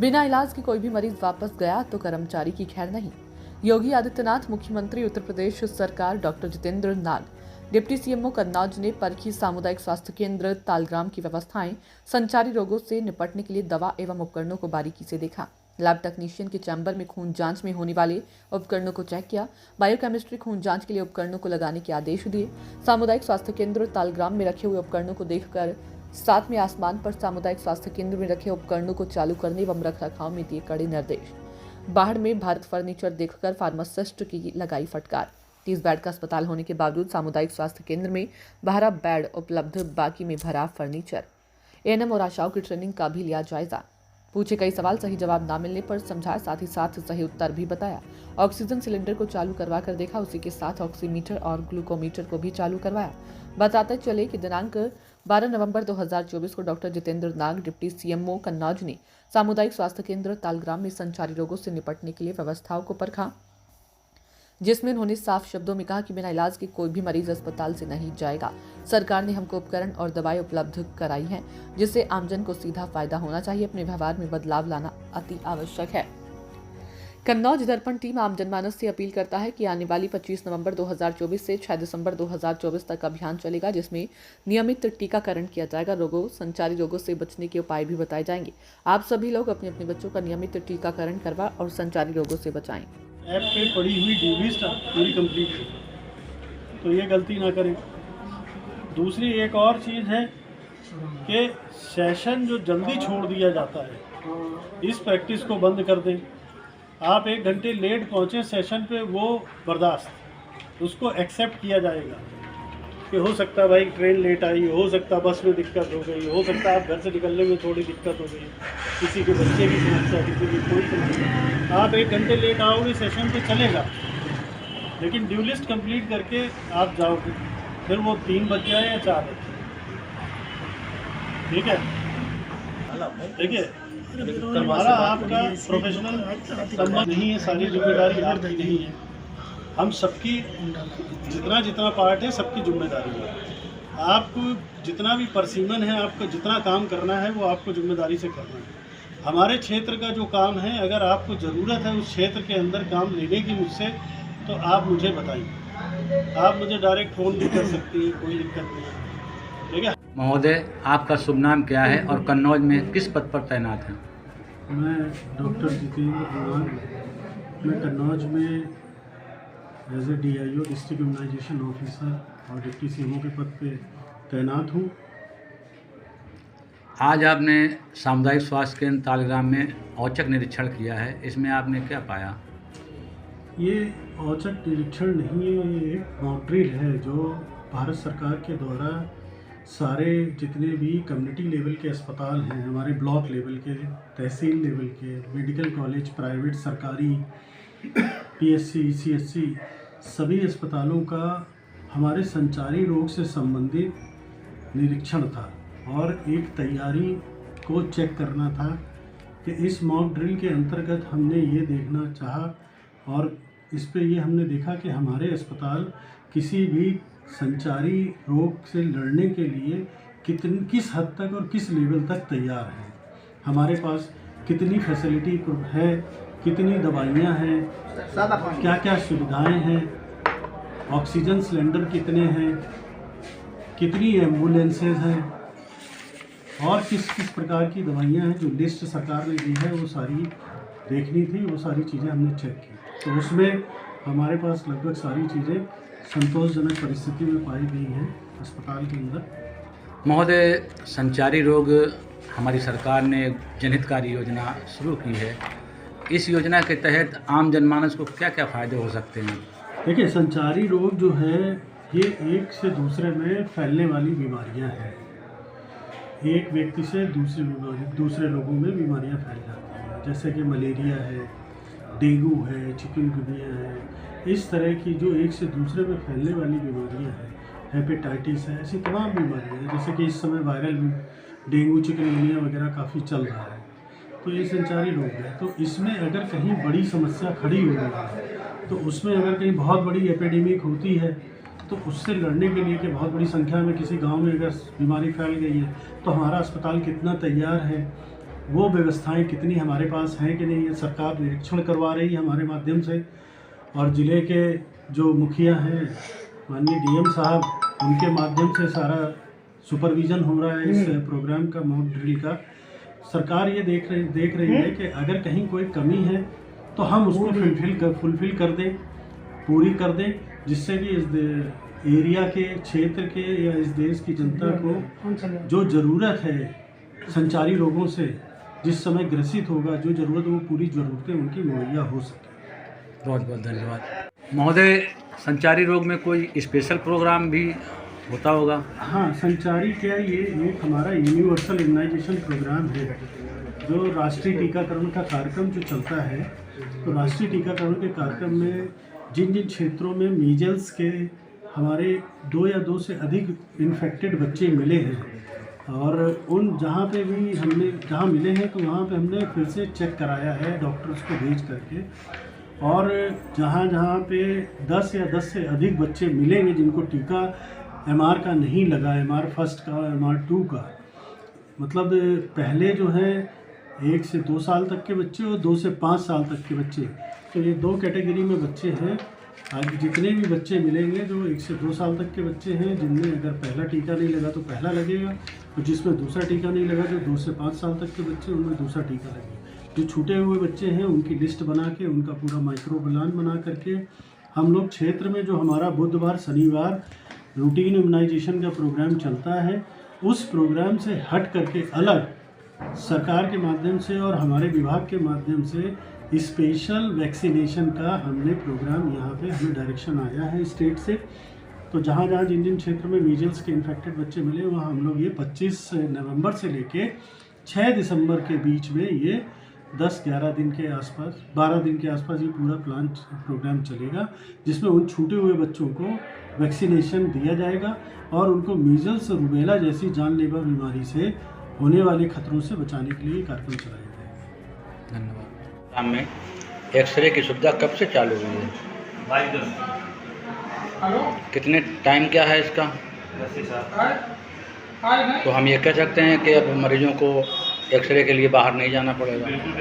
बिना इलाज के कोई भी मरीज वापस गया तो कर्मचारी की खैर नहीं। योगी आदित्यनाथ, मुख्यमंत्री उत्तर प्रदेश सरकार डॉक्टर जितेंद्र नाग, डिप्टी सीएमओ कन्नौज ने परखी सामुदायिक स्वास्थ्य केंद्र तालग्राम की व्यवस्थाएं, संचारी रोगों से निपटने के लिए दवा एवं उपकरणों को बारीकी से देखा। लैब टेक्नीशियन के चैम्बर में खून जांच में होने वाले उपकरणों को चेक किया। बायोकेमिस्ट्री खून जांच के लिए उपकरणों को लगाने के आदेश दिए। सामुदायिक स्वास्थ्य केंद्र तालग्राम में रखे हुए उपकरणों को देखकर साथ में आसमान पर सामुदायिक स्वास्थ्य केंद्र में रखे उपकरणों को चालू करने एवं रखरखाव में दिए कड़े निर्देश। बाढ़ में भारत फर्नीचर देखकर फार्मासिस्ट की लगाई फटकार। 30 बेड का अस्पताल होने के बावजूद सामुदायिक स्वास्थ्य केंद्र में 12 बेड उपलब्ध, बाकी में भरा फर्नीचर। एएनएम और आशाओं की ट्रेनिंग का भी लिया जायजा। पूछे कई सवाल, सही जवाब न मिलने पर समझाया, साथ ही साथ सही उत्तर भी बताया। ऑक्सीजन सिलेंडर को चालू करवा कर देखा, उसी के साथ ऑक्सीमीटर और ग्लूकोमीटर को भी चालू करवाया। बताते चले कि दिनांक 12 नवंबर 2024 को डॉक्टर जितेंद्र नाग, डिप्टी सीएमओ कन्नौज ने सामुदायिक स्वास्थ्य केंद्र तालग्राम में संचारी रोगों से निपटने के लिए व्यवस्थाओं को परखा, जिसमें उन्होंने साफ शब्दों में कहा कि बिना इलाज के कोई भी मरीज अस्पताल से नहीं जाएगा। सरकार ने हमको उपकरण और दवाएं उपलब्ध कराई हैं, जिससे आमजन को सीधा फायदा होना चाहिए। अपने व्यवहार में बदलाव लाना अति आवश्यक है। कन्नौज दर्पण टीम आम जनमानस से अपील करता है कि आने वाली 25 नवंबर 2024 से 6 दिसंबर 2024 तक अभियान चलेगा, जिसमें नियमित टीकाकरण किया जाएगा। संचारी रोगों से बचने के उपाय भी बताए जाएंगे। आप सभी लोग अपने अपने बच्चों का नियमित टीकाकरण करवा और संचारी रोगों से बचाएं। ऐप पे पड़ी हुई ड्यू पूरी कंप्लीट है, तो ये गलती ना करें। दूसरी एक और चीज़ है कि सेशन जो जल्दी छोड़ दिया जाता है, इस प्रैक्टिस को बंद कर दें। आप 1 घंटे लेट पहुँचे सेशन पे, वो बर्दाश्त, उसको एक्सेप्ट किया जाएगा कि हो सकता है भाई ट्रेन लेट आई, हो सकता है बस में दिक्कत हो गई, हो सकता है आप घर से निकलने में थोड़ी दिक्कत हो गई, किसी के बच्चे की समस्या, किसी की कोई समस्या। आप 1 घंटे लेट आओगे सेशन पे चलेगा, लेकिन ड्यू लिस्ट कंप्लीट करके आप जाओगे, फिर वो 3 बज जाए या 4 बज जाए। ठीक है, देखिए हमारा आपका प्रोफेशनल संबंध नहीं है, सारी जिम्मेदारी आपकी नहीं है। हम सबकी जितना पार्ट है सबकी जिम्मेदारी है। आपको जितना भी परसीमन है, आपको जितना काम करना है वो आपको जिम्मेदारी से करना है। हमारे क्षेत्र का जो काम है, अगर आपको ज़रूरत है उस क्षेत्र के अंदर काम लेने की मुझसे, तो आप मुझे बताइए। आप मुझे डायरेक्ट फ़ोन भी कर सकती हैं, कोई दिक्कत नहीं है। ठीक है महोदय, आपका शुभ नाम क्या है और कन्नौज में किस पद पर तैनात हैं? मैं डॉक्टर जितेंद्र नाग, मैं कन्नौज में as a DIO district immunisation officer और डिप्टी सीएमओ के पद पे तैनात हूँ। आज आपने सामुदायिक स्वास्थ्य केंद्र तालग्राम में औचक निरीक्षण किया है, इसमें आपने क्या पाया? ये औचक निरीक्षण नहीं है, ये एक मॉक ड्रिल है जो भारत सरकार के द्वारा सारे जितने भी कम्युनिटी लेवल के अस्पताल हैं, हमारे ब्लॉक लेवल के, तहसील लेवल के, मेडिकल कॉलेज, प्राइवेट, सरकारी, PSC, CSC, सभी अस्पतालों का हमारे संचारी रोग से संबंधित निरीक्षण था और एक तैयारी को चेक करना था कि इस मॉक ड्रिल के अंतर्गत हमने ये देखना चाहा और इस पे ये हमने देखा कि हमारे अस्पताल किसी भी संचारी रोग से लड़ने के लिए किस हद तक और किस लेवल तक तैयार है। हमारे पास कितनी फैसिलिटी है, कितनी दवाइयाँ हैं, क्या क्या सुविधाएं हैं, ऑक्सीजन सिलेंडर कितने हैं, कितनी एम्बुलेंसेज हैं और किस किस प्रकार की दवाइयाँ हैं। जो लिस्ट सरकार ने दी है वो सारी देखनी थी, वो सारी चीज़ें हमने चेक की, तो उसमें हमारे पास लगभग सारी चीज़ें संतोषजनक परिस्थिति में पाई गई हैं अस्पताल के अंदर। महोदय, संचारी रोग हमारी सरकार ने जनहितकारी योजना शुरू की है, इस योजना के तहत आम जनमानस को क्या क्या फ़ायदे हो सकते हैं? देखिए, संचारी रोग जो है ये एक से दूसरे में फैलने वाली बीमारियां हैं। एक व्यक्ति से दूसरे लोगों में बीमारियां फैल जाती हैं, जैसे कि मलेरिया है, डेंगू है, चिकनगुनिया है, इस तरह की जो एक से दूसरे में फैलने वाली बीमारियां हैं, हेपेटाइटिस है, ऐसी तमाम बीमारियां हैं। जैसे कि इस समय वायरल डेंगू, चिकनगुनिया वगैरह काफ़ी चल रहा है, तो ये संचारी रोग है। तो इसमें अगर कहीं बड़ी समस्या खड़ी हो रही है, तो उसमें अगर कहीं बहुत बड़ी एपिडेमिक होती है, तो उससे लड़ने के लिए कि बहुत बड़ी संख्या में किसी गांव में अगर बीमारी फैल गई है, तो हमारा अस्पताल कितना तैयार है वो व्यवस्थाएं कितनी हमारे पास हैं कि नहीं, ये सरकार निरीक्षण करवा रही है हमारे माध्यम से। और ज़िले के जो मुखिया हैं माननीय डीएम साहब, उनके माध्यम से सारा सुपरविज़न हो रहा है इस प्रोग्राम का, मॉक ड्रिल का। सरकार ये देख रही है कि अगर कहीं कोई कमी है तो हम उसको फुलफ़िल कर दें, पूरी कर दें, जिससे कि इस एरिया के, क्षेत्र के या इस देश की जनता को जो ज़रूरत है संचारी रोगों से जिस समय ग्रसित होगा, जो ज़रूरत वो पूरी ज़रूरतें उनकी मुहैया हो सके। बहुत बहुत धन्यवाद महोदय। संचारी रोग में कोई स्पेशल प्रोग्राम भी होता होगा? हाँ, संचारी क्या, ये एक हमारा यूनिवर्सल इम्यूनाइजेशन प्रोग्राम है जो राष्ट्रीय टीकाकरण का कार्यक्रम जो चलता है। तो राष्ट्रीय टीकाकरण के कार्यक्रम में जिन जिन क्षेत्रों में मीजल्स के हमारे 2 या 2 से अधिक इन्फेक्टेड बच्चे मिले हैं और उन जहाँ पे भी हमने जहाँ मिले हैं तो वहाँ पे हमने फिर से चेक कराया है डॉक्टर्स को भेज करके। और जहाँ जहाँ पे 10 या 10 से अधिक बच्चे मिलेंगे जिनको टीका एमआर का नहीं लगा, एमआर फर्स्ट का, एमआर 2 का, मतलब पहले जो है 1 से 2 साल तक के बच्चे और 2 से 5 साल तक के बच्चे, तो ये 2 कैटेगरी में बच्चे हैं। आगे जितने भी बच्चे मिलेंगे जो 1 से 2 साल तक के बच्चे हैं, जिनमें अगर पहला टीका नहीं लगा तो पहला लगेगा, और जिसमें दूसरा टीका नहीं लगा, जो 2 से 5 साल तक के बच्चे, उनमें दूसरा टीका लगेगा। जो छूटे हुए बच्चे हैं उनकी लिस्ट बना के, उनका पूरा माइक्रो प्लान बना करके हम लोग क्षेत्र में जो हमारा बुधवार शनिवार रूटीन इम्यूनाइजेशन का प्रोग्राम चलता है, उस प्रोग्राम से हट करके अलग सरकार के माध्यम से और हमारे विभाग के माध्यम से स्पेशल वैक्सीनेशन का हमने प्रोग्राम यहाँ पे हमें डायरेक्शन आया है स्टेट से। तो जहाँ जहाँ जिन जिन क्षेत्र में मीजल्स के इन्फेक्टेड बच्चे मिले वहाँ हम लोग ये 25 नवंबर से लेके 6 दिसंबर के बीच में ये 10-11 दिन के आसपास, 12 दिन के आसपास ये पूरा प्रोग्राम चलेगा, जिसमें उन छूटे हुए बच्चों को वैक्सीनेशन दिया जाएगा और उनको मीजल्स और रूबेला जैसी जानलेवा बीमारी से होने वाले खतरों से बचाने के लिए कार्यक्रम चलाया जाएगा। धन्यवाद। शाम में एक्सरे की सुविधा कब से चालू हुई है? 22 कितने टाइम क्या है इसका? तो हम ये कह सकते हैं कि अब मरीजों को एक्सरे के लिए बाहर नहीं जाना पड़ेगा? बिल्कुल।